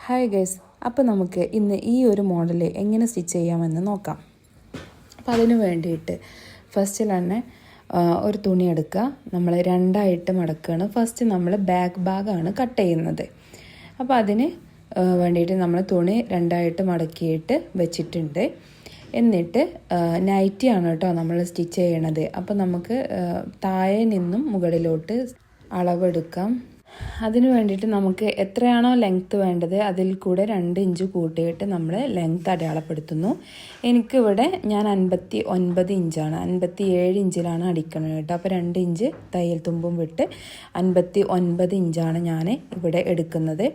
Hi guys, അപ്പോൾ നമുക്ക് ഇന്ന് ഈ ഒരു മോഡൽ എങ്ങനെ സ്റ്റിച്ച് ചെയ്യാമെന്ന് നോക്കാം. അപ്പോൾ അതിന് വേണ്ടിയിട്ട് ഫസ്റ്റിൽ തന്നെ ഒരു തുണി എടുക്കുക. നമ്മൾ രണ്ടായിട്ട് മടക്കുകയാണ്. ഫസ്റ്റ് നമ്മൾ ബാക്ക് ഭാഗമാണ് കട്ട് ചെയ്യുന്നത്. അപ്പോൾ അതിന് വേണ്ടിയിട്ട് നമ്മൾ തുണി രണ്ടായിട്ട് മടക്കിയിട്ട് വെച്ചിട്ടുണ്ട്. എന്നിട്ട് നൈറ്റിയാണ് കേട്ടോ നമ്മൾ സ്റ്റിച്ച് ചെയ്യണത്. അപ്പോൾ നമുക്ക് താഴെ നിന്നും മുകളിലോട്ട് അളവെടുക്കാം. അതിന് വേണ്ടിയിട്ട് നമുക്ക് എത്രയാണോ ലെങ്ത്ത് വേണ്ടത് അതിൽ കൂടെ 2 ഇഞ്ച് കൂട്ടിയിട്ട് നമ്മൾ ലെങ്ത്ത് അടയാളപ്പെടുത്തുന്നു. എനിക്കിവിടെ ഞാൻ 59 ഇഞ്ചാണ്, 57 ഇഞ്ചിലാണ് അടിക്കുന്നത് കേട്ടോ. അപ്പോൾ 2 ഇഞ്ച് തയ്യൽ തുമ്പും വിട്ട് 59 ഇഞ്ചാണ് ഞാൻ ഇവിടെ എടുക്കുന്നത്.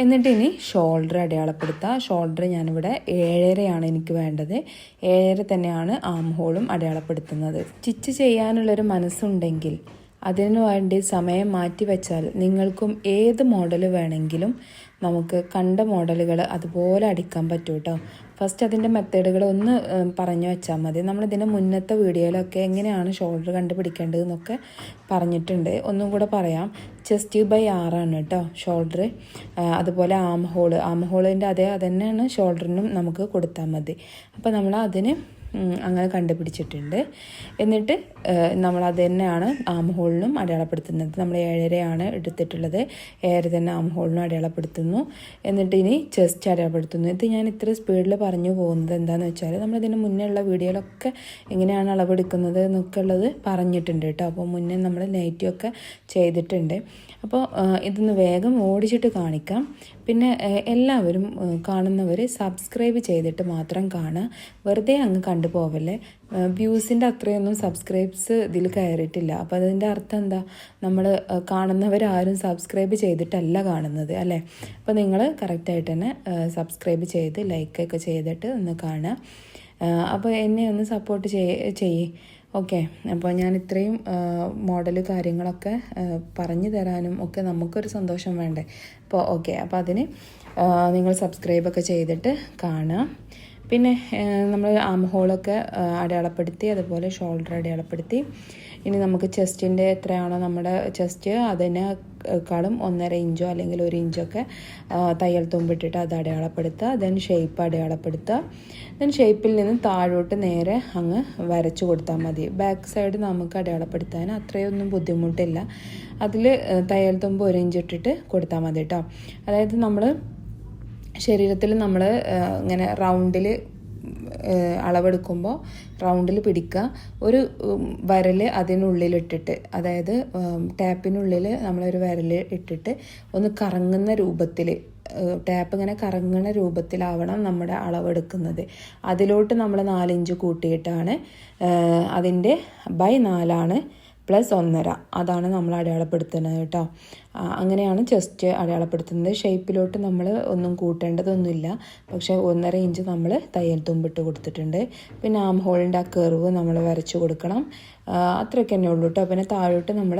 എന്നിട്ട് ഇനി ഷോൾഡർ അടയാളപ്പെടുത്തുക. ഷോൾഡർ ഞാനിവിടെ 7.5 എനിക്ക് വേണ്ടത്. 7.5 തന്നെയാണ് ആം ഹോളും അടയാളപ്പെടുത്തുന്നത്. സ്റ്റിച്ച് ചെയ്യാനുള്ളൊരു മനസ്സുണ്ടെങ്കിൽ അതിനു വേണ്ടി സമയം മാറ്റി വെച്ചാൽ നിങ്ങൾക്കും ഏത് മോഡൽ വേണമെങ്കിലും നമുക്ക് കണ്ട മോഡലുകൾ അതുപോലെ അടിക്കാൻ പറ്റും കേട്ടോ. ഫസ്റ്റ് അതിൻ്റെ മെത്തേഡുകൾ ഒന്ന് പറഞ്ഞു വെച്ചാൽ മതി. നമ്മളിതിൻ്റെ മുന്നത്തെ വീഡിയോയിലൊക്കെ എങ്ങനെയാണ് ഷോൾഡർ കണ്ടുപിടിക്കേണ്ടതെന്നൊക്കെ പറഞ്ഞിട്ടുണ്ട്. ഒന്നും കൂടെ പറയാം. ചെസ്റ്റ് ബൈ 6 കേട്ടോ ഷോൾഡർ. അതുപോലെ ആം ഹോളിൻ്റെ അത് തന്നെയാണ് ഷോൾഡറിനും നമുക്ക് കൊടുത്താൽ മതി. അപ്പോൾ നമ്മൾ അതിന് അങ്ങനെ കണ്ടുപിടിച്ചിട്ടുണ്ട്. എന്നിട്ട് നമ്മളത് തന്നെയാണ് ആം ഹോളിനും അടയാളപ്പെടുത്തുന്നത്. നമ്മൾ 7.5 എടുത്തിട്ടുള്ളത്. 7 തന്നെ ആം ഹോളിനും അടയാളപ്പെടുത്തുന്നു. എന്നിട്ട് ഇനി ചെസ്റ്റ് അടയാളപ്പെടുത്തുന്നു. ഇത് ഞാൻ ഇത്ര സ്പീഡിൽ പറഞ്ഞു പോകുന്നത് എന്താണെന്ന് വെച്ചാൽ നമ്മളിതിന് മുന്നേ ഉള്ള വീഡിയോയിലൊക്കെ എങ്ങനെയാണ് അളവെടുക്കുന്നത് എന്നൊക്കെ ഉള്ളത് പറഞ്ഞിട്ടുണ്ട് കേട്ടോ. അപ്പോൾ മുന്നേ നമ്മൾ നൈറ്റിയൊക്കെ ചെയ്തിട്ടുണ്ട്. അപ്പോൾ ഇതൊന്ന് വേഗം ഓടിച്ചിട്ട് കാണിക്കാം. പിന്നെ എല്ലാവരും കാണുന്നവർ സബ്സ്ക്രൈബ് ചെയ്തിട്ട് മാത്രം കാണുക. വെറുതെ അങ്ങ് കണ്ടു പോവല്ലേ. വ്യൂസിൻ്റെ അത്രയൊന്നും സബ്സ്ക്രൈബ്സ് ഇതിൽ കയറിയിട്ടില്ല. അപ്പോൾ അതിൻ്റെ അർത്ഥം എന്താ, നമ്മൾ കാണുന്നവരാരും സബ്സ്ക്രൈബ് ചെയ്തിട്ടല്ല കാണുന്നത് അല്ലേ. അപ്പോൾ നിങ്ങൾ കറക്റ്റായിട്ട് തന്നെ സബ്സ്ക്രൈബ് ചെയ്ത് ലൈക്കൊക്കെ ചെയ്തിട്ട് ഒന്ന് കാണുക. അപ്പോൾ എന്നെ ഒന്ന് സപ്പോർട്ട് ചെയ്യേ. ഓക്കെ, അപ്പോൾ ഞാൻ ഇത്രയും മോഡൽ കാര്യങ്ങളൊക്കെ പറഞ്ഞു തരാനും ഒക്കെ നമുക്കൊരു സന്തോഷം വേണ്ടേ. അപ്പോൾ ഓക്കെ, അപ്പോൾ അതിന് നിങ്ങൾ സബ്സ്ക്രൈബൊക്കെ ചെയ്തിട്ട് കാണുക. പിന്നെ നമ്മൾ ആം ഹോളൊക്കെ അടയാളപ്പെടുത്തി, അതുപോലെ ഷോൾഡർ അടയാളപ്പെടുത്തി. ഇനി നമുക്ക് ചെസ്റ്റിൻ്റെ എത്രയാണോ നമ്മുടെ ചെസ്റ്റ് അതിനേക്കാളും 1.5 ഇഞ്ചോ അല്ലെങ്കിൽ 1 ഇഞ്ചൊക്കെ തയ്യൽ തുമ്പിട്ടിട്ട് അത് അടയാളപ്പെടുത്തുക. ദെൻ ഷേപ്പ് അടയാളപ്പെടുത്തുക. ദെൻ ഷേപ്പിൽ നിന്ന് താഴോട്ട് നേരെ അങ്ങ് വരച്ചു കൊടുത്താൽ മതി. ബാക്ക് സൈഡ് നമുക്ക് അടയാളപ്പെടുത്താൻ അത്രയൊന്നും ബുദ്ധിമുട്ടില്ല. അതിൽ തയ്യൽ തുമ്പ് 1 ഇഞ്ച് ഇട്ടിട്ട് കൊടുത്താൽ മതി കേട്ടോ. അതായത് നമ്മൾ ശരീരത്തിൽ നമ്മൾ ഇങ്ങനെ റൗണ്ടിൽ അളവെടുക്കുമ്പോൾ റൗണ്ടിൽ പിടിക്കുക. ഒരു വിരൽ അതിനുള്ളിലിട്ടിട്ട്, അതായത് ടാപ്പിനുള്ളിൽ നമ്മളൊരു വിരൽ ഇട്ടിട്ട് ഒന്ന് കറങ്ങുന്ന രൂപത്തിൽ, ടാപ്പ് ഇങ്ങനെ കറങ്ങുന്ന രൂപത്തിലാവണം നമ്മുടെ അളവെടുക്കുന്നത്. അതിലോട്ട് നമ്മൾ 4 ഇഞ്ച് കൂട്ടിയിട്ടാണ് അതിൻ്റെ ബൈ 4 പ്ലസ് 1.5 അതാണ് നമ്മൾ അടയാളപ്പെടുത്തുന്നത് കേട്ടോ. അങ്ങനെയാണ് ചെസ്റ്റ് അടയാളപ്പെടുത്തുന്നത്. ഷേപ്പിലോട്ട് നമ്മൾ ഒന്നും കൂട്ടേണ്ടതൊന്നുമില്ല. പക്ഷേ 1.5 ഇഞ്ച് നമ്മൾ തയ്യൽ തുമ്പിട്ട് കൊടുത്തിട്ടുണ്ട്. പിന്നെ ആം ഹോളിൻ്റെ ആ കർവ് നമ്മൾ വരച്ചു കൊടുക്കണം. അത്രയൊക്കെ തന്നെ ഉള്ളൂ കേട്ടോ. പിന്നെ താഴോട്ട് നമ്മൾ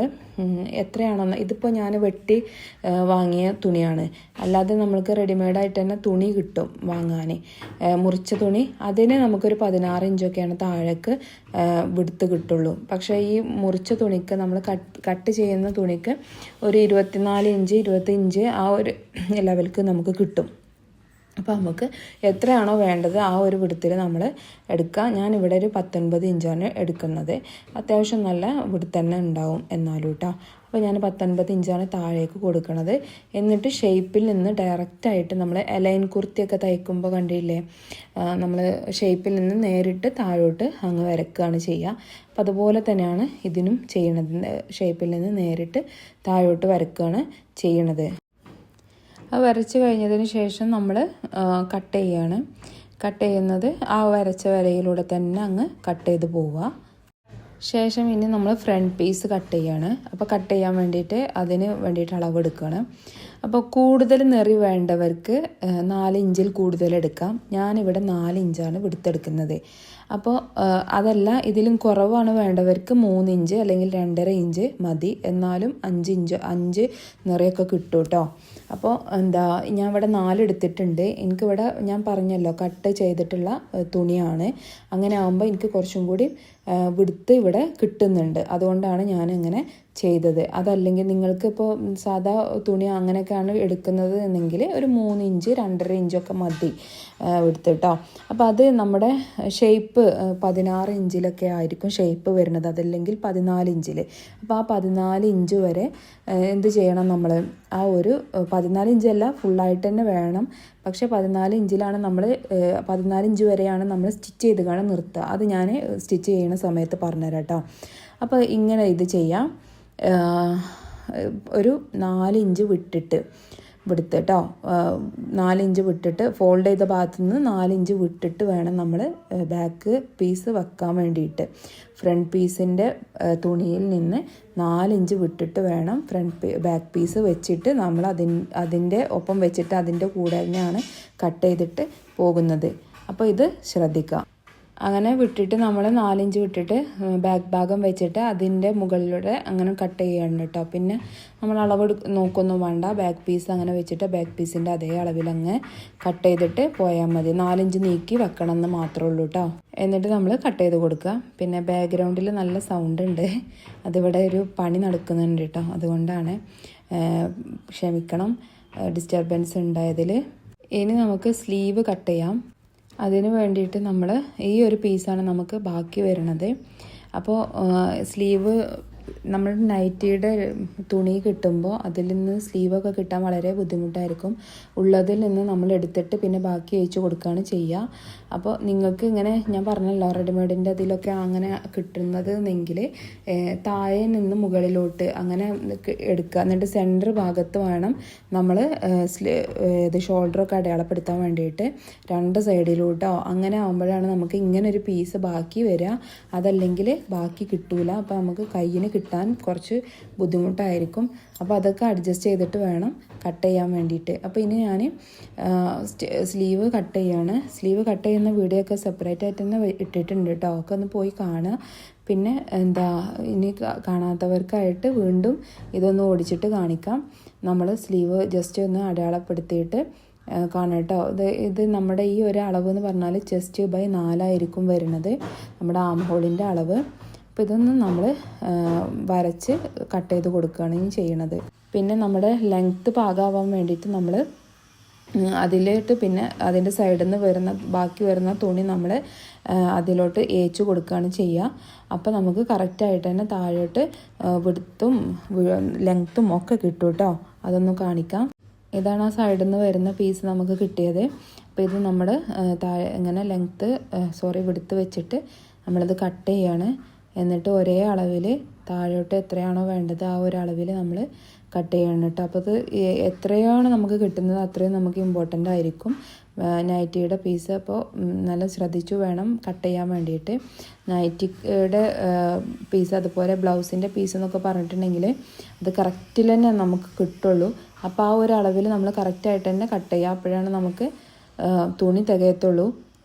എത്രയാണെന്ന്, ഇതിപ്പോൾ ഞാൻ വെട്ടി വാങ്ങിയ തുണിയാണ്, അല്ലാതെ നമ്മൾക്ക് റെഡിമെയ്ഡായിട്ട് തന്നെ തുണി കിട്ടും വാങ്ങാൻ, മുറിച്ച തുണി. അതിന് നമുക്കൊരു 16 ഇഞ്ചൊക്കെയാണ് താഴേക്ക് വിടുത്ത് കിട്ടുള്ളൂ. പക്ഷേ ഈ മുറിച്ച തുണിക്ക് നമ്മൾ കട്ട് ചെയ്യുന്ന തുണിക്ക് ഒരു 24 ഇഞ്ച് 20 ഇഞ്ച് ആ ഒരു ലെവൽക്ക് നമുക്ക് കിട്ടും. അപ്പോൾ നമുക്ക് എത്രയാണോ വേണ്ടത് ആ ഒരു വിടുത്തിൽ നമ്മൾ എടുക്കുക. ഞാനിവിടെ ഒരു 19 ഇഞ്ചാണ് എടുക്കുന്നത്. അത്യാവശ്യം നല്ല വിടുത്ത് തന്നെ ഉണ്ടാവും എന്നാലും കേട്ടോ. അപ്പോൾ ഞാൻ 19 ഇഞ്ചാണ് താഴേക്ക് കൊടുക്കുന്നത്. എന്നിട്ട് ഷേപ്പിൽ നിന്ന് ഡയറക്റ്റായിട്ട് നമ്മൾ എലൈൻ കുർത്തിയൊക്കെ തയ്ക്കുമ്പോൾ കണ്ടില്ലേ, നമ്മൾ ഷേപ്പിൽ നിന്ന് നേരിട്ട് താഴോട്ട് അങ്ങ് വരക്കുകയാണ് ചെയ്യുക. അപ്പോൾ അതുപോലെ തന്നെയാണ് ഇതിനും ചെയ്യണത്. ഷേപ്പിൽ നിന്ന് നേരിട്ട് താഴോട്ട് വരക്കുകയാണ് ചെയ്യണത്. അത് വരച്ച് കഴിഞ്ഞതിന് ശേഷം നമ്മൾ കട്ട് ചെയ്യാണ്. കട്ട് ചെയ്യുന്നത് ആ വരച്ച വരയിലൂടെ തന്നെ അങ്ങ് കട്ട് ചെയ്ത് പോവുക. ശേഷം ഇനി നമ്മൾ ഫ്രണ്ട് പീസ് കട്ട് ചെയ്യാണ്. അപ്പോൾ കട്ട് ചെയ്യാൻ വേണ്ടിയിട്ട് അതിന് വേണ്ടിയിട്ട് അളവെടുക്കുകയാണ്. അപ്പോൾ കൂടുതൽ നെറി വേണ്ടവർക്ക് 4 ഇഞ്ചിൽ കൂടുതൽ എടുക്കാം. ഞാനിവിടെ 4 ഇഞ്ചാണ് എടുക്കുന്നത്. അപ്പോൾ അതല്ല, ഇതിലും കുറവാണ് വേണ്ടവർക്ക് 3 ഇഞ്ച് അല്ലെങ്കിൽ 2.5 ഇഞ്ച് മതി. എന്നാലും 5 നിറയൊക്കെ കിട്ടും കേട്ടോ. അപ്പോൾ ഞാൻ ഇവിടെ 4 എടുത്തിട്ടുണ്ട്. എനിക്കിവിടെ ഞാൻ പറഞ്ഞല്ലോ കട്ട് ചെയ്തിട്ടുള്ള തുണിയാണ്. അങ്ങനെ ആകുമ്പോൾ എനിക്ക് കുറച്ചും കൂടി വിടുത്ത് ഇവിടെ കിട്ടുന്നുണ്ട്. അതുകൊണ്ടാണ് ഞാനിങ്ങനെ ചെയ്തത്. അതല്ലെങ്കിൽ നിങ്ങൾക്കിപ്പോൾ സാധാ തുണി അങ്ങനെയൊക്കെയാണ് എടുക്കുന്നത് എന്നെങ്കിൽ ഒരു 3 ഇഞ്ച് 2.5 ഇഞ്ചൊക്കെ മതി വിടുത്ത് കേട്ടോ. അപ്പോൾ അത് നമ്മുടെ ഷേപ്പ് 16 ഇഞ്ചിലൊക്കെ ആയിരിക്കും ഷേപ്പ് വരുന്നത്, അതല്ലെങ്കിൽ 14 ഇഞ്ചിൽ. അപ്പോൾ ആ 14 ഇഞ്ച് വരെ എന്ത് ചെയ്യണം, നമ്മൾ ആ ഒരു 14 ഇഞ്ചല്ല ഫുള്ളായിട്ട് തന്നെ വേണം. പക്ഷേ 14 ഇഞ്ചിലാണ് നമ്മൾ 14 ഇഞ്ച് വരെയാണ് നമ്മൾ സ്റ്റിച്ച് ചെയ്ത് കാണാൻ നിർത്തുക. അത് ഞാൻ സ്റ്റിച്ച് ചെയ്യുന്ന സമയത്ത് പറഞ്ഞുതരാം കേട്ടോ. അപ്പോൾ ഇങ്ങനെ ഇത് ചെയ്യാം. ഒരു 4 ഇഞ്ച് വിട്ടിട്ട് കേട്ടോ, 4 ഇഞ്ച് വിട്ടിട്ട് ഫോൾഡ് ചെയ്ത ഭാഗത്തു നിന്ന് 4 ഇഞ്ച് വിട്ടിട്ട് വേണം നമ്മൾ ബാക്ക് പീസ് വെക്കാൻ വേണ്ടിയിട്ട്. ഫ്രണ്ട് പീസിൻ്റെ തുണിയിൽ നിന്ന് 4 ഇഞ്ച് വിട്ടിട്ട് വേണം ബാക്ക് പീസ് വെച്ചിട്ട് നമ്മൾ അതിൻ്റെ ഒപ്പം വെച്ചിട്ട് അതിൻ്റെ കൂടെ തന്നെയാണ് കട്ട് ചെയ്തിട്ട് പോകുന്നത്. അപ്പോൾ ഇത് ശ്രദ്ധിക്കാം. അങ്ങനെ വിട്ടിട്ട് നമ്മൾ 4 ഇഞ്ച് വിട്ടിട്ട് ബാക്ക് ഭാഗം വെച്ചിട്ട് അതിൻ്റെ മുകളിലൂടെ അങ്ങനെ കട്ട് ചെയ്യണം കേട്ടോ. പിന്നെ നമ്മൾ അളവ് നോക്കൊന്നും വേണ്ട, ബാക്ക് പീസ് അങ്ങനെ വെച്ചിട്ട് ബാക്ക് പീസിൻ്റെ അതേ അളവിൽ അങ്ങ് കട്ട് ചെയ്തിട്ട് പോയാൽ മതി. 4 ഇഞ്ച് നീക്കി വെക്കണം എന്ന് മാത്രമേ ഉള്ളൂ കേട്ടോ. എന്നിട്ട് നമ്മൾ കട്ട് ചെയ്ത് കൊടുക്കുക. പിന്നെ ബാക്ക്ഗ്രൗണ്ടിൽ നല്ല സൗണ്ട് ഉണ്ട്, അതിവിടെ ഒരു പണി നടക്കുന്നുണ്ട് കേട്ടോ, അതുകൊണ്ടാണ്, ക്ഷമിക്കണം ഡിസ്റ്റർബൻസ് ഉണ്ടായതിൽ. ഇനി നമുക്ക് സ്ലീവ് കട്ട് ചെയ്യാം. അതിന് വേണ്ടിയിട്ട് നമ്മൾ ഈ ഒരു പീസാണ് നമുക്ക് ബാക്കി വരുന്നത്. അപ്പോൾ സ്ലീവ് നമ്മൾ നൈറ്റിയുടെ തുണി കിട്ടുമ്പോൾ അതിൽ നിന്ന് സ്ലീവൊക്കെ കിട്ടാൻ വളരെ ബുദ്ധിമുട്ടായിരിക്കും. ഉള്ളതിൽ നിന്ന് നമ്മൾ എടുത്തിട്ട് പിന്നെ ബാക്കി അയച്ചു കൊടുക്കുകയാണ് ചെയ്യുക. അപ്പോൾ നിങ്ങൾക്ക് ഇങ്ങനെ ഞാൻ പറഞ്ഞല്ലോ റെഡിമെയ്ഡിൻ്റെ അതിലൊക്കെ അങ്ങനെ കിട്ടുന്നത് എന്നെങ്കിൽ താഴെ നിന്ന് മുകളിലോട്ട് അങ്ങനെ എടുക്കുക. എന്നിട്ട് സെൻറ്റർ ഭാഗത്ത് വേണം നമ്മൾ ഇത് ഷോൾഡറൊക്കെ അടയാളപ്പെടുത്താൻ വേണ്ടിയിട്ട് 2 സൈഡിലോട്ടോ. അങ്ങനെ ആകുമ്പോഴാണ് നമുക്ക് ഇങ്ങനെ ഒരു പീസ് ബാക്കി വരിക. അതല്ലെങ്കിൽ ബാക്കി കിട്ടൂല. അപ്പോൾ നമുക്ക് കയ്യിന് കിട്ടാൻ കുറച്ച് ബുദ്ധിമുട്ടായിരിക്കും. അപ്പോൾ അതൊക്കെ അഡ്ജസ്റ്റ് ചെയ്തിട്ട് വേണം കട്ട് ചെയ്യാൻ വേണ്ടിയിട്ട്. അപ്പോൾ ഇനി ഞാൻ സ്ലീവ് കട്ട് ചെയ്യാണ്. സ്ലീവ് കട്ട് ചെയ്യുന്ന വീഡിയോ ഒക്കെ സെപ്പറേറ്റ് ആയിട്ട് തന്നെ ഇട്ടിട്ടുണ്ട് കേട്ടോ, ഒക്കെ ഒന്ന് പോയി കാണുക. പിന്നെ ഇനി കാണാത്തവർക്കായിട്ട് വീണ്ടും ഇതൊന്ന് ഓടിച്ചിട്ട് കാണിക്കാം. നമ്മൾ സ്ലീവ് ജസ്റ്റ് ഒന്ന് അടയാളപ്പെടുത്തിയിട്ട് കാണാം കേട്ടോ. ഇത് നമ്മുടെ ഈ ഒരു അളവ് എന്ന് പറഞ്ഞാൽ ചെസ്റ്റ് ബൈ 4 ആയിരിക്കും വരുന്നത്, നമ്മുടെ ആം ഹോളിൻ്റെ അളവ്. അപ്പോൾ ഇതൊന്ന് നമ്മൾ വരച്ച് കട്ട് ചെയ്ത് കൊടുക്കുകയാണ് ഇനി ചെയ്യണത്. പിന്നെ നമ്മുടെ ലെങ്ത്ത് പാകാവാൻ വേണ്ടിയിട്ട് നമ്മൾ അതിലോട്ട് പിന്നെ അതിൻ്റെ സൈഡിൽ നിന്ന് ബാക്കി വരുന്ന തുണി നമ്മൾ അതിലോട്ട് ഏച്ചു കൊടുക്കുകയാണ് ചെയ്യുക. അപ്പോൾ നമുക്ക് കറക്റ്റായിട്ട് തന്നെ താഴോട്ട് വിഡ്ത്തും ലെങ്ത്തും ഒക്കെ കിട്ടും കേട്ടോ. അതൊന്ന് കാണിക്കാം. ഇതാണ് ആ സൈഡിൽ നിന്ന് വരുന്ന പീസ് നമുക്ക് കിട്ടിയത്. അപ്പോൾ ഇത് നമ്മൾ ഇങ്ങനെ വിഡ്ത്ത് വെച്ചിട്ട് നമ്മളിത് കട്ട് ചെയ്യാണ്. എന്നിട്ട് ഒരേ അളവിൽ താഴോട്ട് എത്രയാണോ വേണ്ടത് ആ ഒരു അളവിൽ നമ്മൾ കട്ട് ചെയ്യണം കേട്ടോ. അപ്പോൾ അത് എത്രയാണ് നമുക്ക് കിട്ടുന്നത് അത്രയും നമുക്ക് ഇമ്പോർട്ടൻ്റ് ആയിരിക്കും നൈറ്റിയുടെ പീസ്. അപ്പോൾ നല്ല ശ്രദ്ധിച്ചു വേണം കട്ട് ചെയ്യാൻ വേണ്ടിയിട്ട്. നൈറ്റിയുടെ പീസ് അതുപോലെ ബ്ലൗസിൻ്റെ പീസ് എന്നൊക്കെ പറഞ്ഞിട്ടുണ്ടെങ്കിൽ അത് കറക്റ്റിൽ തന്നെ നമുക്ക് കിട്ടുള്ളൂ. അപ്പോൾ ആ ഒരു അളവിൽ നമ്മൾ കറക്റ്റായിട്ട് തന്നെ കട്ട് ചെയ്യുക, അപ്പോഴാണ് നമുക്ക് തുണി തികയത്തുള്ളൂ.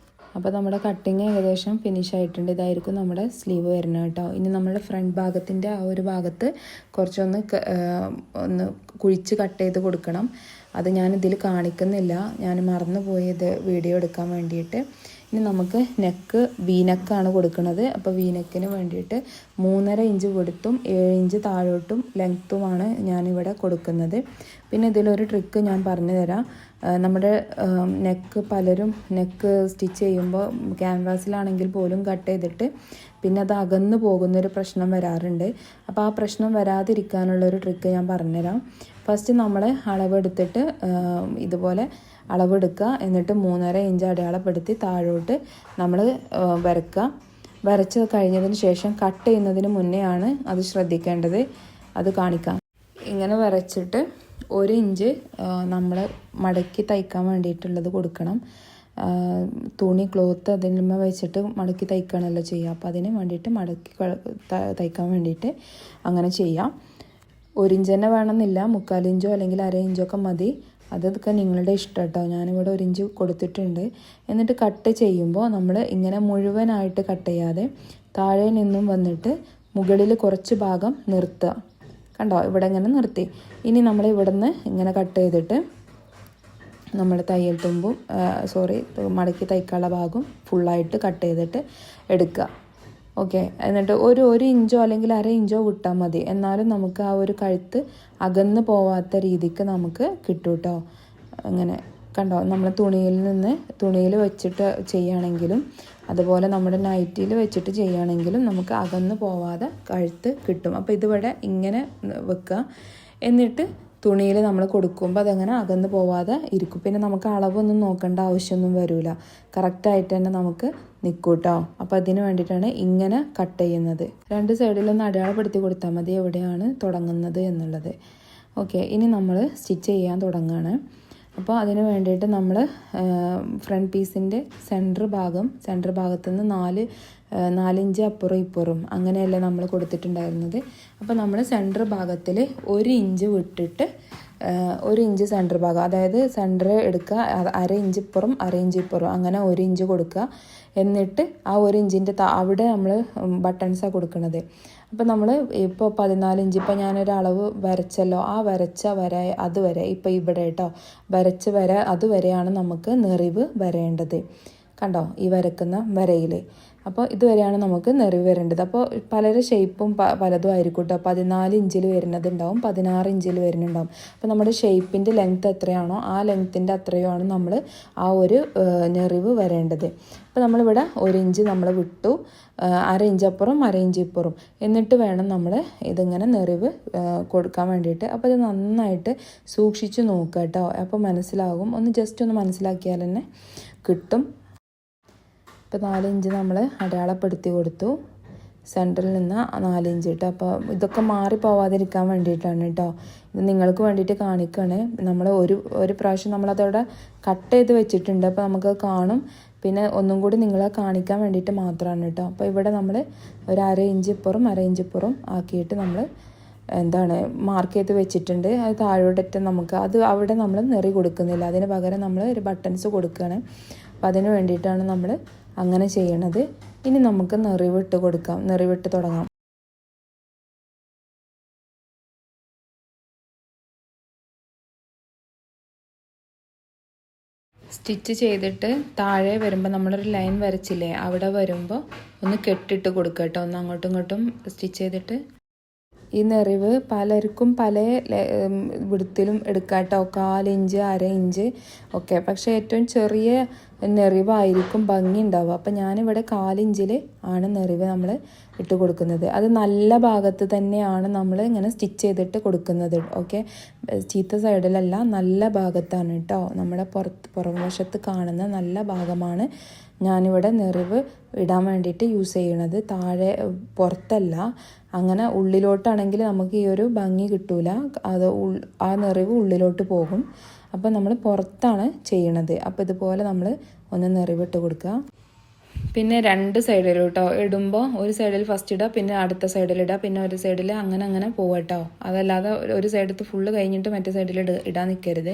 അപ്പോൾ നമ്മുടെ കട്ടിങ് ഏകദേശം ഫിനിഷ് ആയിട്ടുണ്ട്. ഇതായിരിക്കും നമ്മുടെ സ്ലീവ് വരുന്നത് കേട്ടോ. ഇനി നമ്മുടെ ഫ്രണ്ട് ഭാഗത്തിൻ്റെ ആ ഒരു ഭാഗത്ത് ഒന്ന് കുഴിച്ച് കട്ട് ചെയ്ത് കൊടുക്കണം. അത് ഞാനിതിൽ കാണിക്കുന്നില്ല, ഞാൻ മറന്നുപോയി ഇത് വീഡിയോ എടുക്കാൻ വേണ്ടിയിട്ട്. ഇനി നമുക്ക് നെക്ക് വീനെക്കാണ് കൊടുക്കുന്നത്. അപ്പോൾ വീനെക്കിന് വേണ്ടിയിട്ട് 3.5 ഇഞ്ച് വിടുത്തും 7 ഇഞ്ച് താഴോട്ടും ലെങ്ത്തുമാണ് ഞാനിവിടെ കൊടുക്കുന്നത്. പിന്നെ ഇതിലൊരു ട്രിക്ക് ഞാൻ പറഞ്ഞു തരാം. നമ്മുടെ പലരും നെക്ക് സ്റ്റിച്ച് ചെയ്യുമ്പോൾ ക്യാൻവാസിലാണെങ്കിൽ പോലും കട്ട് ചെയ്തിട്ട് പിന്നെ അത് അകന്നു പോകുന്നൊരു പ്രശ്നം വരാറുണ്ട്. അപ്പോൾ ആ പ്രശ്നം വരാതിരിക്കാനുള്ളൊരു ട്രിക്ക് ഞാൻ പറഞ്ഞുതരാം. ഫസ്റ്റ് നമ്മൾ അളവെടുത്തിട്ട് ഇതുപോലെ അളവെടുക്കുക. എന്നിട്ട് 3.5 ഇഞ്ച് അടയാളപ്പെടുത്തി താഴോട്ട് നമ്മൾ വരയ്ക്കുക. വരച്ച് കഴിഞ്ഞതിന് ശേഷം കട്ട് ചെയ്യുന്നതിന് മുന്നേ ആണ് അത് ശ്രദ്ധിക്കേണ്ടത്. അത് കാണിക്കാം. ഇങ്ങനെ വരച്ചിട്ട് 1 ഇഞ്ച് നമ്മൾ മടക്കി തയ്ക്കാൻ വേണ്ടിയിട്ടുള്ളത് കൊടുക്കണം. തുണി ക്ലോത്ത് അതിന്മേൽ വെച്ചിട്ട് മടക്കി തയ്ക്കുകയാണല്ലോ ചെയ്യുക. അപ്പോൾ അതിന് വേണ്ടിയിട്ട് മടക്കി തയ്ക്കാൻ വേണ്ടിയിട്ട് അങ്ങനെ ചെയ്യാം. 1 ഇഞ്ച് തന്നെ വേണമെന്നില്ല, 3/4 ഇഞ്ചോ അല്ലെങ്കിൽ 1/2 ഇഞ്ചോ ഒക്കെ മതി. അതൊക്കെ നിങ്ങളുടെ ഇഷ്ടം കേട്ടോ. ഞാനിവിടെ 1 ഇഞ്ച് കൊടുത്തിട്ടുണ്ട്. എന്നിട്ട് കട്ട് ചെയ്യുമ്പോൾ നമ്മൾ ഇങ്ങനെ മുഴുവനായിട്ട് കട്ട് ചെയ്യാതെ താഴെ നിന്നും വന്നിട്ട് മുകളിൽ കുറച്ച് ഭാഗം നിർത്തുക. കണ്ടോ, ഇവിടെ ഇങ്ങനെ നിർത്തി. ഇനി നമ്മൾ ഇവിടുന്ന് ഇങ്ങനെ കട്ട് ചെയ്തിട്ട് നമ്മൾ തയ്യൽ തുമ്പും മടക്കി തയ്ക്കാനുള്ള ഭാഗം ഫുള്ളായിട്ട് കട്ട് ചെയ്തിട്ട് എടുക്കുക. ഓക്കെ. എന്നിട്ട് ഒരു ഇഞ്ചോ അല്ലെങ്കിൽ അര ഇഞ്ചോ വിട്ടാൽ മതി. എന്നാലും നമുക്ക് ആ ഒരു കഴുത്ത് അകന്ന് പോവാത്ത രീതിക്ക് നമുക്ക് കിട്ടും കേട്ടോ. അങ്ങനെ കണ്ടോ, നമ്മൾ തുണിയിൽ വെച്ചിട്ട് ചെയ്യുകയാണെങ്കിലും അതുപോലെ നമ്മുടെ നൈറ്റിയിൽ വെച്ചിട്ട് ചെയ്യുകയാണെങ്കിലും നമുക്ക് അകന്ന് പോവാതെ കഴുത്ത് കിട്ടും. അപ്പോൾ ഇതിവിടെ ഇങ്ങനെ വെക്കുക. എന്നിട്ട് തുണിയിൽ നമ്മൾ കൊടുക്കുമ്പോൾ അതങ്ങനെ അകന്ന് പോവാതെ ഇരിക്കും. പിന്നെ നമുക്ക് അളവൊന്നും നോക്കേണ്ട ആവശ്യമൊന്നും വരില്ല. കറക്റ്റായിട്ട് തന്നെ നമുക്ക് നിൽക്കും കേട്ടോ. അപ്പോൾ അതിന് വേണ്ടിയിട്ടാണ് ഇങ്ങനെ കട്ട് ചെയ്യുന്നത്. രണ്ട് സൈഡിലൊന്ന് അടയാളപ്പെടുത്തി കൊടുത്താൽ മതി എവിടെയാണ് തുടങ്ങുന്നത് എന്നുള്ളത്. ഓക്കെ, ഇനി നമ്മൾ സ്റ്റിച്ച് ചെയ്യാൻ തുടങ്ങുകയാണ്. അപ്പോൾ അതിന് വേണ്ടിയിട്ട് നമ്മൾ ഫ്രണ്ട് പീസിൻ്റെ സെൻറ്റർ ഭാഗത്തു നിന്ന് 4 ഇഞ്ച് അപ്പുറം ഇപ്പുറം അങ്ങനെയല്ലേ നമ്മൾ കൊടുത്തിട്ടുണ്ടായിരുന്നത്. അപ്പോൾ നമ്മൾ സെൻറ്റർ ഭാഗത്തിൽ 1 ഇഞ്ച് വിട്ടിട്ട് 1 ഇഞ്ച് സെൻറ്റർ ഭാഗം, അതായത് സെൻറ്റർ എടുക്കുക, അര ഇഞ്ച് ഇപ്പുറം അര ഇഞ്ച് ഇപ്പുറം അങ്ങനെ 1 ഇഞ്ച് കൊടുക്കുക. എന്നിട്ട് ആ 1 ഇഞ്ചിൻ്റെ അവിടെ നമ്മൾ ബട്ടൺസാണ് കൊടുക്കുന്നത്. അപ്പോൾ നമ്മൾ ഇപ്പോൾ 14 ഇഞ്ച്, ഇപ്പോൾ ഞാനൊരളവ് വരച്ചല്ലോ, ആ വരച്ച വര അതുവരെ, ഇപ്പോൾ ഇവിടെ കേട്ടോ വരച്ച വര അതുവരെയാണ് നമുക്ക് നെറിവ് വരേണ്ടത്. കണ്ടോ ഈ വരക്കുന്ന വരയിൽ. അപ്പോൾ ഇതുവരെയാണ് നമുക്ക് നെറിവ് വരേണ്ടത്. അപ്പോൾ പലരുടെ ഷേപ്പും പലതും ആയിരിക്കും കേട്ടോ. 14 ഇഞ്ചിൽ വരുന്നതുണ്ടാവും, 16 ഇഞ്ചിൽ വരുന്നുണ്ടാവും. അപ്പോൾ നമ്മുടെ ഷേപ്പിൻ്റെ ലെങ്ത്ത് എത്രയാണോ ആ ലെങ്ത്തിൻ്റെ അത്രയുമാണ് നമ്മൾ ആ ഒരു നെറിവ് വരേണ്ടത്. അപ്പോൾ നമ്മളിവിടെ 1 ഇഞ്ച് നമ്മൾ വിട്ടു, അര ഇഞ്ച് അപ്പുറം അര ഇഞ്ച് ഇപ്പുറം, എന്നിട്ട് വേണം നമ്മൾ ഇതിങ്ങനെ നെറിവ് കൊടുക്കാൻ വേണ്ടിയിട്ട്. അപ്പോൾ ഇത് നന്നായിട്ട് സൂക്ഷിച്ച് നോക്കുക കേട്ടോ. അപ്പോൾ മനസ്സിലാകും. ജസ്റ്റ് ഒന്ന് മനസ്സിലാക്കിയാൽ തന്നെ കിട്ടും. ഇപ്പോൾ 4 ഇഞ്ച് നമ്മൾ അടയാളപ്പെടുത്തി കൊടുത്തു, സെൻറ്ററിൽ നിന്ന് 4 ഇഞ്ച് കേട്ടോ. അപ്പോൾ ഇതൊക്കെ മാറിപ്പോവാതിരിക്കാൻ വേണ്ടിയിട്ടാണ് കേട്ടോ. ഇത് നിങ്ങൾക്ക് വേണ്ടിയിട്ട് കാണിക്കുകയാണ്. നമ്മൾ ഒരു പ്രാവശ്യം നമ്മളതവിടെ കട്ട് ചെയ്ത് വെച്ചിട്ടുണ്ട്. അപ്പോൾ നമുക്ക് കാണും. പിന്നെ ഒന്നും കൂടി നിങ്ങളെ കാണിക്കാൻ വേണ്ടിയിട്ട് മാത്രമാണ് കേട്ടോ. അപ്പോൾ ഇവിടെ നമ്മൾ ഒരു അര ഇഞ്ച് ഇപ്പുറം അര ഇഞ്ച് ഇപ്പുറം ആക്കിയിട്ട് നമ്മൾ മാർക്ക് ചെയ്ത് വെച്ചിട്ടുണ്ട്. അത് താഴോട്ട് നമുക്ക് അവിടെ നമ്മൾ നെറി കൊടുക്കുന്നില്ല, അതിന് പകരം നമ്മൾ ഒരു ബട്ടൺസ് കൊടുക്കുകയാണ്. അപ്പോൾ അതിന് വേണ്ടിയിട്ടാണ് നമ്മൾ അങ്ങനെ ചെയ്യണത്. ഇനി നമുക്ക് നെറിവിട്ട് കൊടുക്കാം, നെറിവിട്ട് തുടങ്ങാം. സ്റ്റിച്ച് ചെയ്തിട്ട് താഴെ വരുമ്പോൾ നമ്മളൊരു ലൈൻ വരച്ചില്ലേ, അവിടെ വരുമ്പോൾ ഒന്ന് കെട്ടിട്ട് കൊടുക്കുക കേട്ടോ. ഒന്ന് അങ്ങോട്ടും ഇങ്ങോട്ടും സ്റ്റിച്ച് ചെയ്തിട്ട്. ഈ നെറിവ് പലർക്കും പല വിടത്തിലും എടുക്കാം കേട്ടോ, 1/4 ഇഞ്ച് അര ഇഞ്ച് ഒക്കെ. പക്ഷേ ഏറ്റവും ചെറിയ നെറിവായിരിക്കും ഭംഗി ഉണ്ടാവുക. അപ്പം ഞാനിവിടെ 1/4 ഇഞ്ചിൽ ആണ് നെറിവ് നമ്മൾ ഇട്ട് കൊടുക്കുന്നത്. അത് നല്ല ഭാഗത്ത് തന്നെയാണ് നമ്മൾ ഇങ്ങനെ സ്റ്റിച്ച് ചെയ്തിട്ട് കൊടുക്കുന്നത്. ഓക്കെ, ചീത്ത സൈഡിലല്ല, നല്ല ഭാഗത്താണ് കേട്ടോ. നമ്മുടെ പുറംവശത്ത് കാണുന്ന നല്ല ഭാഗമാണ് ഞാനിവിടെ നെറിവ് ഇടാൻ വേണ്ടിയിട്ട് യൂസ് ചെയ്യണത്. താഴെ പുറത്തല്ല. അങ്ങനെ ഉള്ളിലോട്ടാണെങ്കിൽ നമുക്ക് ഈ ഒരു ഭംഗി കിട്ടൂല, ആ നെറിവ് ഉള്ളിലോട്ട് പോകും. അപ്പോൾ നമ്മൾ പുറത്താണ് ചെയ്യണത്. അപ്പോൾ ഇതുപോലെ നമ്മൾ ഒന്ന് നെറിവിട്ട് കൊടുക്കുക. പിന്നെ 2 സൈഡിലോട്ടോ ഇടുമ്പോൾ ഒരു സൈഡിൽ ഫസ്റ്റ് ഇടുക, പിന്നെ അടുത്ത സൈഡിലിടുക, പിന്നെ ഒരു സൈഡിൽ അങ്ങനെ പോവട്ടോ. അതല്ലാതെ ഒരു സൈഡത്ത് ഫുള്ള് കഴിഞ്ഞിട്ട് മറ്റേ സൈഡിൽ ഇടാൻ നിൽക്കരുത്.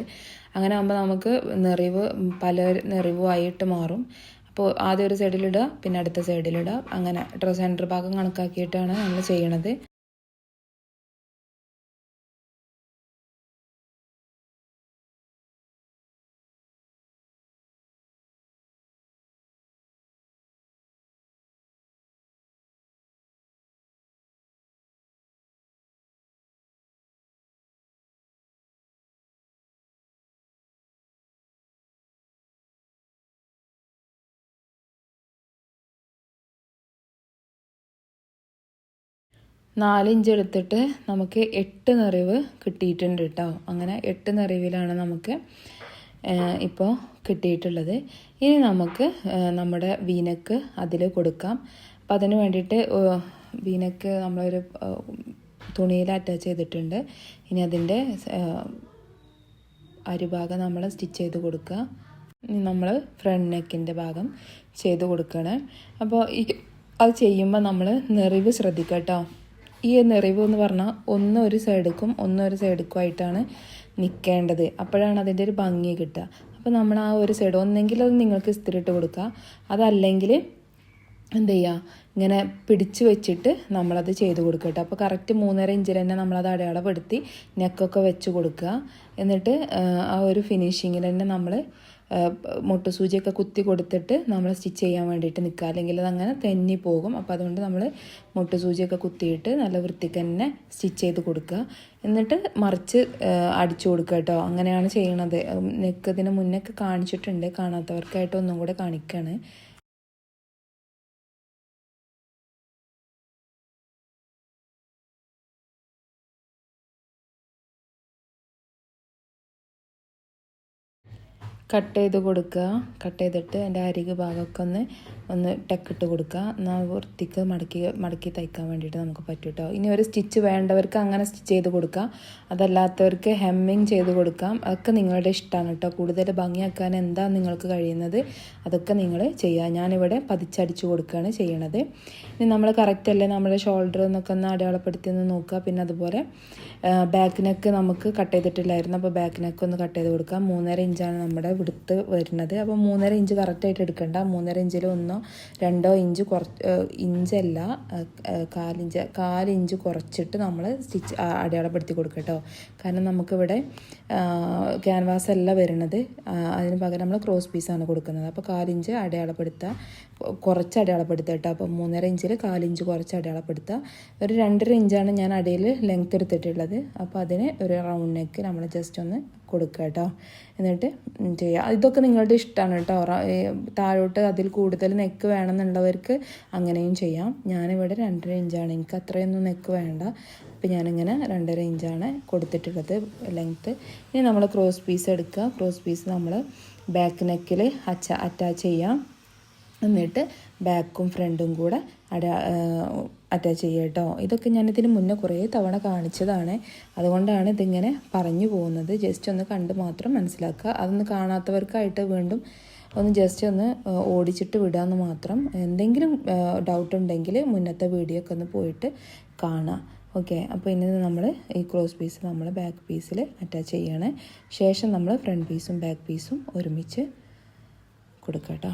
അങ്ങനെ ആകുമ്പോൾ നമുക്ക് നെറിവ് പല നെറിവുമായിട്ട് മാറും. അപ്പോൾ ആദ്യം ഒരു സൈഡിലിടുക, പിന്നെ അടുത്ത സൈഡിലിടുക, അങ്ങനെ സെൻറ്റർ ഭാഗം കണക്കാക്കിയിട്ടാണ് നമ്മൾ ചെയ്യണത്. നാല് ഇഞ്ച് എടുത്തിട്ട് നമുക്ക് 8 നെറിവ് കിട്ടിയിട്ടുണ്ട് കേട്ടോ. അങ്ങനെ 8 നെറിവിലാണ് നമുക്ക് ഇപ്പോൾ കിട്ടിയിട്ടുള്ളത്. ഇനി നമുക്ക് നമ്മുടെ വീനക്ക് അതിൽ കൊടുക്കാം. അപ്പം അതിന് വേണ്ടിയിട്ട് വീനക്ക് നമ്മളൊരു തുണിയിൽ അറ്റാച്ച് ചെയ്തിട്ടുണ്ട്. ഇനി അതിൻ്റെ അരിഭാഗം നമ്മൾ സ്റ്റിച്ച് ചെയ്ത് കൊടുക്കുക. ഇനി നമ്മൾ ഫ്രണ്ട് നെക്കിൻ്റെ ഭാഗം ചെയ്ത് കൊടുക്കണം. അപ്പോൾ അത് ചെയ്യുമ്പോൾ നമ്മൾ നെറിവ് ശ്രദ്ധിക്കുക കേട്ടോ. ഈ നെറിവ് എന്ന് പറഞ്ഞാൽ ഒന്ന് ഒരു സൈഡിക്കും ഒന്ന് ഒരു സൈഡിക്കും ആയിട്ടാണ് നിൽക്കേണ്ടത്. അപ്പോഴാണ് അതിൻ്റെ ഒരു ഭംഗി കിട്ടുക. അപ്പോൾ നമ്മൾ ആ ഒരു സൈഡ് ഒന്നെങ്കിൽ അത് നിങ്ങൾക്ക് ഇസ്തിരിട്ട് കൊടുക്കുക, അതല്ലെങ്കിൽ എന്ത് ചെയ്യുക, ഇങ്ങനെ പിടിച്ച് വെച്ചിട്ട് നമ്മളത് ചെയ്ത് കൊടുക്കുക കേട്ടോ. അപ്പോൾ കറക്റ്റ് 3.5 ഇഞ്ചിൽ തന്നെ നമ്മളത് അടയാളപ്പെടുത്തി നെക്കൊക്കെ വെച്ച് കൊടുക്കുക. എന്നിട്ട് ആ ഒരു ഫിനിഷിങ്ങിൽ തന്നെ നമ്മൾ മുട്ടുസൂചിയൊക്കെ കുത്തി കൊടുത്തിട്ട് നമ്മൾ സ്റ്റിച്ച് ചെയ്യാൻ വേണ്ടിയിട്ട് നിൽക്കുക, അല്ലെങ്കിൽ അതങ്ങനെ തെന്നി പോകും. അപ്പോൾ അതുകൊണ്ട് നമ്മൾ മുട്ടുസൂചിയൊക്കെ കുത്തിയിട്ട് നല്ല വൃത്തിക്ക് തന്നെ സ്റ്റിച്ച് ചെയ്ത് കൊടുക്കുക. എന്നിട്ട് മറിച്ച് അടിച്ചു കൊടുക്കുക കേട്ടോ. അങ്ങനെയാണ് ചെയ്യണത്. നെക്ക് ഇതിന് മുന്നൊക്കെ കാണിച്ചിട്ടുണ്ട്, കാണാത്തവർക്കായിട്ട് ഒന്നും കൂടെ കാണിക്കുകയാണ്. കട്ട് ചെയ്ത് കൊടുക്കുക. കട്ട് ചെയ്തിട്ട് അതിൻ്റെ അരികു ഭാഗമൊക്കെ ഒന്ന് ടക്കിട്ട് കൊടുക്കുക. എന്നാൽ വൃത്തിക്ക് മടക്കി തയ്ക്കാൻ വേണ്ടിയിട്ട് നമുക്ക് പറ്റും കേട്ടോ. ഇനി ഒരു സ്റ്റിച്ച് വേണ്ടവർക്ക് അങ്ങനെ സ്റ്റിച്ച് ചെയ്ത് കൊടുക്കാം, അതല്ലാത്തവർക്ക് ഹെമ്മിങ് ചെയ്ത് കൊടുക്കാം. അതൊക്കെ നിങ്ങളുടെ ഇഷ്ടമാണ് കേട്ടോ. കൂടുതൽ ഭംഗിയാക്കാൻ എന്താ നിങ്ങൾക്ക് കഴിയുന്നത് അതൊക്കെ നിങ്ങൾ ചെയ്യുക. ഞാനിവിടെ പതിച്ചടിച്ച് കൊടുക്കുകയാണ് ചെയ്യണത്. ഇനി നമ്മൾ കറക്റ്റ് അല്ലേ നമ്മുടെ ഷോൾഡർ എന്നൊക്കെ ഒന്ന് അടയാളപ്പെടുത്തി ഒന്ന് നോക്കുക. പിന്നെ അതുപോലെ ബാക്ക് നെക്ക് നമുക്ക് കട്ട് ചെയ്തിട്ടില്ലായിരുന്നു, അപ്പോൾ ബാക്ക് നെക്ക് ഒന്ന് കട്ട് ചെയ്ത് കൊടുക്കാം. 3.5 ഇഞ്ചാണ് നമ്മുടെ വിടുത്ത് വരുന്നത്. അപ്പോൾ 3.5 ഇഞ്ച് കറക്റ്റായിട്ട് എടുക്കണ്ട. 3.5 ഇഞ്ചിൽ 1-2 ഇഞ്ച് ഇഞ്ചല്ല, 4 ഇഞ്ച് കുറച്ചിട്ട് നമ്മൾ സ്റ്റിച്ച് അടയാളപ്പെടുത്തി കൊടുക്കുക കേട്ടോ. കാരണം നമുക്കിവിടെ ക്യാൻവാസ് അല്ല വരുന്നത്, അതിന് പകരം നമ്മൾ ക്രോസ് പീസാണ് കൊടുക്കുന്നത്. അപ്പോൾ 4 ഇഞ്ച് കുറച്ച് അടയാളപ്പെടുത്തുക കേട്ടോ. അപ്പോൾ 3.5 ഇഞ്ചിൽ 4 ഇഞ്ച് കുറച്ച് അടയാളപ്പെടുത്തുക. ഒരു 2.5 ഇഞ്ചാണ് ഞാൻ അടിയിൽ ലെങ്ത്ത് എടുത്തിട്ടുള്ളത്. അപ്പോൾ അതിന് ഒരു റൗണ്ട് നെക്ക് നമ്മൾ ജസ്റ്റ് ഒന്ന് കൊടുക്കുക കേട്ടോ. എന്നിട്ട് ചെയ്യുക. ഇതൊക്കെ നിങ്ങളുടെ ഇഷ്ടമാണ് കേട്ടോ. താഴോട്ട് അതിൽ കൂടുതൽ നെക്ക് വേണമെന്നുള്ളവർക്ക് അങ്ങനെയും ചെയ്യാം. ഞാനിവിടെ 2.5 ഇഞ്ചാണ്, എനിക്ക് അത്രയൊന്നും നെക്ക് വേണ്ട. അപ്പോൾ ഞാനിങ്ങനെ 2.5 ഇഞ്ചാണ് കൊടുത്തിട്ടുള്ളത് ലെങ്ത്ത്. ഇനി നമ്മൾ ക്രോസ് പീസ് എടുക്കുക. ക്രോസ് പീസ് നമ്മൾ ബാക്ക് നെക്കിൽ അറ്റാച്ച് ചെയ്യാം. എന്നിട്ട് ബാക്കും ഫ്രണ്ടും കൂടെ അറ്റാച്ച് ചെയ്യുക കേട്ടോ. ഇതൊക്കെ ഞാനിതിന് മുന്നേ കുറേ തവണ കാണിച്ചതാണ്, അതുകൊണ്ടാണ് ഇതിങ്ങനെ പറഞ്ഞു പോകുന്നത്. ജസ്റ്റ് ഒന്ന് കണ്ട് മാത്രം മനസ്സിലാക്കുക. അതൊന്ന് കാണാത്തവർക്കായിട്ട് വീണ്ടും ഒന്ന് ജസ്റ്റ് ഒന്ന് ഓടിച്ചിട്ട് വിടാമെന്ന് മാത്രം. എന്തെങ്കിലും ഡൗട്ട് ഉണ്ടെങ്കിൽ മുന്നത്തെ വീഡിയോ ഒക്കെ ഒന്ന് പോയിട്ട് കാണാം. ഓക്കെ, അപ്പോൾ ഇനി നമ്മൾ ഈ ക്രോസ് പീസ് നമ്മൾ ബാക്ക് പീസിൽ അറ്റാച്ച് ചെയ്യണേ. ശേഷം നമ്മൾ ഫ്രണ്ട് പീസും ബാക്ക് പീസും ഒരുമിച്ച് കൊടുക്കുക കേട്ടോ.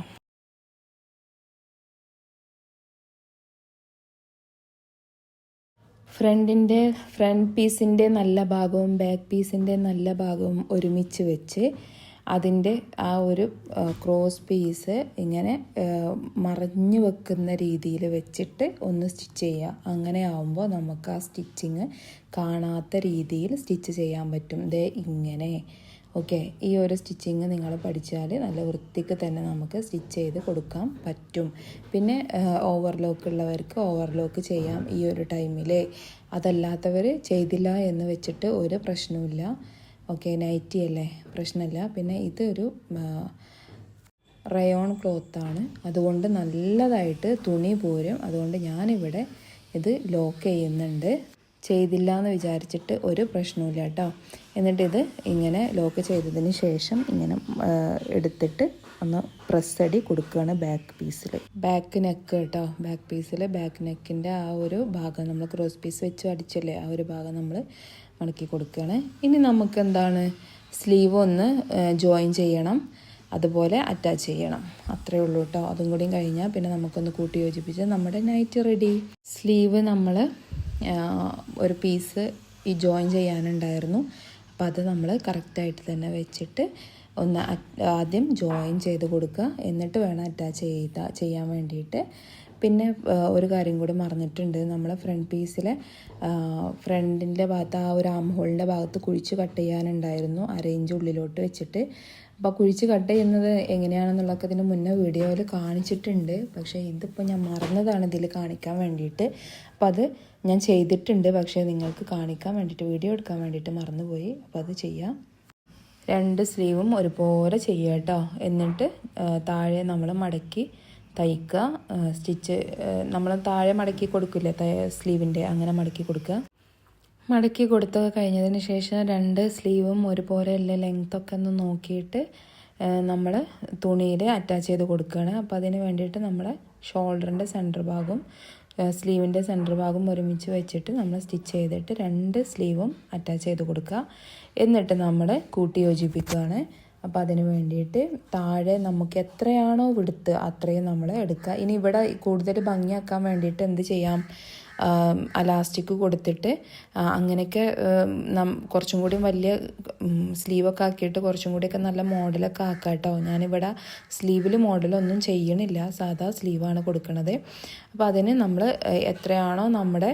ഫ്രണ്ട് പീസിൻ്റെ നല്ല ഭാഗവും ബാക്ക് പീസിൻ്റെ നല്ല ഭാഗവും ഒരുമിച്ച് വെച്ച് അതിൻ്റെ ആ ഒരു ക്രോസ് പീസ് ഇങ്ങനെ മറഞ്ഞു വെക്കുന്ന രീതിയിൽ വെച്ചിട്ട് ഒന്ന് സ്റ്റിച്ച് ചെയ്യുക. അങ്ങനെ ആവുമ്പോൾ നമുക്ക് ആ സ്റ്റിച്ചിങ് കാണാത്ത രീതിയിൽ സ്റ്റിച്ച് ചെയ്യാൻ പറ്റും. ദേ ഇങ്ങനെ. ഓക്കെ, ഈ ഒരു സ്റ്റിച്ചിങ് നിങ്ങൾ പഠിച്ചാൽ നല്ല വൃത്തിക്ക് തന്നെ നമുക്ക് സ്റ്റിച്ച് ചെയ്ത് കൊടുക്കാൻ പറ്റും. പിന്നെ ഓവർലോക്ക് ഉള്ളവർക്ക് ഓവർലോക്ക് ചെയ്യാം ഈ ഒരു ടൈമിൽ. അതല്ലാത്തവർ ചെയ്തില്ല എന്ന് വെച്ചിട്ട് ഒരു പ്രശ്നവുമില്ല. ഓക്കെ, നൈറ്റി അല്ലേ, പ്രശ്നമില്ല. പിന്നെ ഇതൊരു റയോൺ ക്ലോത്താണ്, അതുകൊണ്ട് നല്ലതായിട്ട് തുണി പോരും. അതുകൊണ്ട് ഞാനിവിടെ ഇത് ലോക്ക് ചെയ്യുന്നുണ്ട്. ചെയ്തില്ല എന്ന് വിചാരിച്ചിട്ട് ഒരു പ്രശ്നവുമില്ല കേട്ടോ. എന്നിട്ടിത് ഇങ്ങനെ ലോക്ക് ചെയ്തതിന് ശേഷം ഇങ്ങനെ എടുത്തിട്ട് ഒന്ന് പ്രസ് അടി കൊടുക്കുകയാണ് ബാക്ക് പീസിൽ. ബാക്ക് നെക്ക് കേട്ടോ. ബാക്ക് പീസിൽ ബാക്ക് നെക്കിൻ്റെ ആ ഒരു ഭാഗം നമ്മൾ ക്രോസ് പീസ് വെച്ച് അടിച്ചല്ലേ, ആ ഒരു ഭാഗം നമ്മൾ മടക്കി കൊടുക്കുകയാണ്. ഇനി നമുക്ക് എന്താണ്, സ്ലീവ് ഒന്ന് ജോയിൻ ചെയ്യണം, അതുപോലെ അറ്റാച്ച് ചെയ്യണം. അത്രയേ ഉള്ളൂ കേട്ടോ. അതും കൂടിയും കഴിഞ്ഞാൽ പിന്നെ നമുക്കൊന്ന് കൂട്ടി യോജിപ്പിച്ച് നമ്മുടെ നൈറ്റ് റെഡി. സ്ലീവ് നമ്മൾ ഒരു പീസ് ഈ ജോയിൻ ചെയ്യാനുണ്ടായിരുന്നു, അപ്പോൾ അത് നമ്മൾ കറക്റ്റായിട്ട് തന്നെ വെച്ചിട്ട് ഒന്ന് ആദ്യം ജോയിൻ ചെയ്ത് കൊടുക്കുക. എന്നിട്ട് വേണം അറ്റാച്ച് ചെയ്യാൻ വേണ്ടിയിട്ട്. പിന്നെ ഒരു കാര്യം കൂടി മറന്നിട്ടുണ്ട്, നമ്മൾ ഫ്രണ്ട് പീസിലെ ഫ്രണ്ടിൻ്റെ ഭാഗത്ത് ആ ഒരു ആം ഹോളിൻ്റെ ഭാഗത്ത് കുഴിച്ച് കട്ട് ചെയ്യാനുണ്ടായിരുന്നു 1/2 ഇഞ്ച് ഉള്ളിലോട്ട് വെച്ചിട്ട്. അപ്പോൾ കുഴിച്ച് കട്ട് ചെയ്യുന്നത് എങ്ങനെയാണെന്നുള്ളതൊക്കെ ഇതിന് മുന്നേ വീഡിയോയിൽ കാണിച്ചിട്ടുണ്ട്. പക്ഷേ ഇതിപ്പോൾ ഞാൻ മറന്നതാണ് ഇതിൽ കാണിക്കാൻ വേണ്ടിയിട്ട്. അപ്പോൾ അത് ഞാൻ ചെയ്തിട്ടുണ്ട്, പക്ഷേ നിങ്ങൾക്ക് കാണിക്കാൻ വേണ്ടിയിട്ട് വീഡിയോ എടുക്കാൻ വേണ്ടിയിട്ട് മറന്നുപോയി. അപ്പോൾ അത് ചെയ്യാം. 2 സ്ലീവും ഒരുപോലെ ചെയ്യുക കേട്ടോ. എന്നിട്ട് താഴെ നമ്മൾ മടക്കി തയ്ക്കുക. സ്റ്റിച്ച് നമ്മൾ താഴെ മടക്കി കൊടുക്കില്ലേ സ്ലീവിൻ്റെ, അങ്ങനെ മടക്കി കൊടുക്കുക. മടക്കി കൊടുത്ത് കഴിഞ്ഞതിന് ശേഷം 2 സ്ലീവും ഒരുപോലെ എല്ലാ ലെങ്ത്തൊക്കെ ഒന്ന് നോക്കിയിട്ട് നമ്മൾ തുണിയിൽ അറ്റാച്ച് ചെയ്ത് കൊടുക്കുകയാണ്. അപ്പോൾ അതിന് വേണ്ടിയിട്ട് നമ്മൾ ഷോൾഡറിൻ്റെ സെൻറ്റർ ഭാഗവും സ്ലീവിൻ്റെ സെൻറ്റർ ഭാഗം ഒരുമിച്ച് വെച്ചിട്ട് നമ്മൾ സ്റ്റിച്ച് ചെയ്തിട്ട് 2 സ്ലീവും അറ്റാച്ച് ചെയ്ത് കൊടുക്കുക. എന്നിട്ട് നമ്മൾ കൂട്ടി യോജിപ്പിക്കുകയാണ്. അപ്പോൾ അതിന് വേണ്ടിയിട്ട് താഴെ നമുക്ക് എത്രയാണോ വിടുത്ത് അത്രയും നമ്മൾ എടുക്കുക. ഇനി ഇവിടെ കൂടുതൽ ഭംഗിയാക്കാൻ വേണ്ടിയിട്ട് എന്ത് ചെയ്യാം, അലാസ്റ്റിക് കൊടുത്തിട്ട് അങ്ങനെയൊക്കെ കുറച്ചും കൂടി വലിയ സ്ലീവൊക്കെ ആക്കിയിട്ട് കുറച്ചും കൂടിയൊക്കെ നല്ല മോഡലൊക്കെ ആക്കാം കേട്ടോ. ഞാനിവിടെ സ്ലീവിൽ മോഡലൊന്നും ചെയ്യണില്ല, സാധാ സ്ലീവാണ് കൊടുക്കുന്നത്. അപ്പോൾ അതിന് നമ്മൾ എത്രയാണോ നമ്മുടെ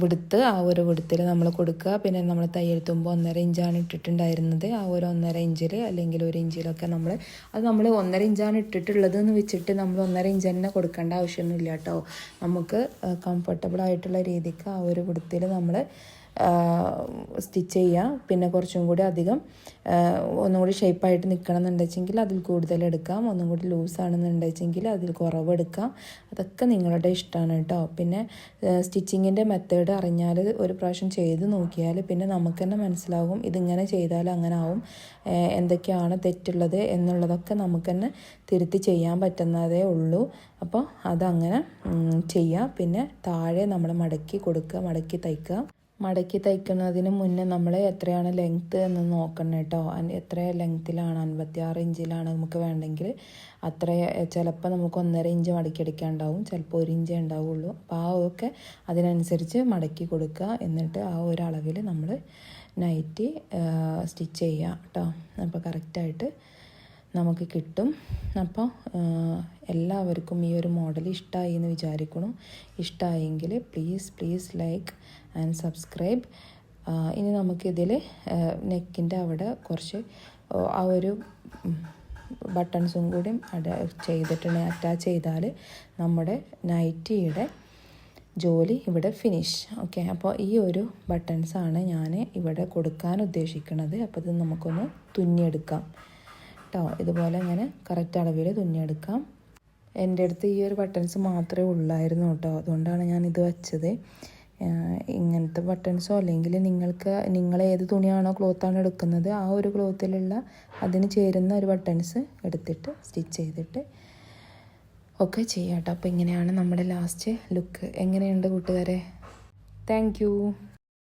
വിടുത്ത് ആ ഒരു വിടുത്തിൽ നമ്മൾ കൊടുക്കുക. പിന്നെ നമ്മൾ തയ്യൽ തുമ്പ് 1.5 ഇഞ്ചാണ് ഇട്ടിട്ടുണ്ടായിരുന്നത്. ആ ഒരു 1.5 ഇഞ്ചിൽ അല്ലെങ്കിൽ 1 ഇഞ്ചിലൊക്കെ നമ്മൾ 1.5 ഇഞ്ചാണ് ഇട്ടിട്ടുള്ളത് എന്ന് വെച്ചിട്ട് നമ്മൾ 1.5 ഇഞ്ച് തന്നെ കൊടുക്കേണ്ട ആവശ്യമൊന്നുമില്ല കേട്ടോ. നമുക്ക് കംഫർട്ടബിൾ ആയിട്ടുള്ള രീതിക്ക് ആ ഒരു വിടുത്തിൽ നമ്മൾ സ്റ്റിച്ച് ചെയ്യുക. പിന്നെ കുറച്ചും കൂടി അധികം ഒന്നും കൂടി ഷേപ്പായിട്ട് നിൽക്കണം എന്നുണ്ടെങ്കിൽ അതിൽ കൂടുതൽ എടുക്കാം, ഒന്നും കൂടി ലൂസാണെന്നുണ്ടെങ്കിൽ അതിൽ കുറവ് എടുക്കാം. അതൊക്കെ നിങ്ങളുടെ ഇഷ്ടമാണ് കേട്ടോ. പിന്നെ സ്റ്റിച്ചിങ്ങിൻ്റെ മെത്തേഡ് അറിഞ്ഞാൽ ഒരു പ്രാവശ്യം ചെയ്ത് നോക്കിയാൽ പിന്നെ നമുക്ക് തന്നെ മനസ്സിലാകും ഇതിങ്ങനെ ചെയ്താൽ അങ്ങനെ ആവും, എന്തൊക്കെയാണ് തെറ്റുള്ളത് എന്നുള്ളതൊക്കെ നമുക്ക് തന്നെ തിരുത്തി ചെയ്യാൻ പറ്റുന്നതേ ഉള്ളൂ. അപ്പോൾ അതങ്ങനെ ചെയ്യുക. പിന്നെ താഴെ നമ്മൾ മടക്കി കൊടുക്കുക, മടക്കി തയ്ക്കുക. മടക്കി തയ്ക്കുന്നതിന് മുന്നേ നമ്മൾ എത്രയാണ് ലെങ്ത്ത് എന്ന് നോക്കണം കേട്ടോ. എത്ര ലെങ്ത്തിലാണ്, 56 ഇഞ്ചിലാണ് നമുക്ക് വേണ്ടെങ്കിൽ അത്ര. ചിലപ്പോൾ നമുക്ക് 1.5 ഇഞ്ച് മടക്കി അടിക്കാനുണ്ടാവും, ചിലപ്പോൾ 1 ഇഞ്ചേ ഉണ്ടാവുള്ളൂ. അപ്പോൾ ആ ഒക്കെ അതിനനുസരിച്ച് മടക്കി കൊടുക്കുക. എന്നിട്ട് ആ ഒരു അളവിൽ നമ്മൾ നൈറ്റി സ്റ്റിച്ച് ചെയ്യുക കേട്ടോ. അപ്പോൾ കറക്റ്റായിട്ട് നമുക്ക് കിട്ടും. അപ്പോൾ എല്ലാവർക്കും ഈ ഒരു മോഡൽ ഇഷ്ടമായി എന്ന് വിചാരിക്കണം. ഇഷ്ടമായെങ്കിൽ പ്ലീസ് ലൈക്ക് ആൻഡ് സബ്സ്ക്രൈബ്. ഇനി നമുക്കിതിൽ നെക്കിൻ്റെ അവിടെ കുറച്ച് ആ ഒരു ബട്ടൺസും കൂടി അറ്റാച്ച് ചെയ്താൽ നമ്മുടെ നൈറ്റിയുടെ ജോലി ഇവിടെ ഫിനിഷ്. ഓക്കെ, അപ്പോൾ ഈ ഒരു ബട്ടൺസാണ് ഞാൻ ഇവിടെ കൊടുക്കാൻ ഉദ്ദേശിക്കുന്നത്. അപ്പോൾ ഇത് നമുക്കൊന്ന് തുന്നിയെടുക്കാം കേട്ടോ. ഇതുപോലെ ഇങ്ങനെ കറക്റ്റ് അളവിൽ തുന്നിയെടുക്കാം. എൻ്റെ അടുത്ത് ഈ ഒരു ബട്ടൺസ് മാത്രമേ ഉള്ളായിരുന്നു കേട്ടോ, അതുകൊണ്ടാണ് ഞാനിത് വെച്ചത്. ഇങ്ങനത്തെ ബട്ടൺസോ അല്ലെങ്കിൽ നിങ്ങൾ ഏത് തുണിയാണോ ക്ലോത്താണോ എടുക്കുന്നത് ആ ഒരു ക്ലോത്തിലുള്ള അതിന് ചേരുന്ന ഒരു ബട്ടൺസ് എടുത്തിട്ട് സ്റ്റിച്ച് ചെയ്തിട്ട് ഒക്കെ ചെയ്യാം കേട്ടോ. അപ്പോൾ ഇങ്ങനെയാണ് നമ്മുടെ ലാസ്റ്റ് ലുക്ക്. എങ്ങനെയുണ്ട് കൂട്ടുകാരെ? Thank you.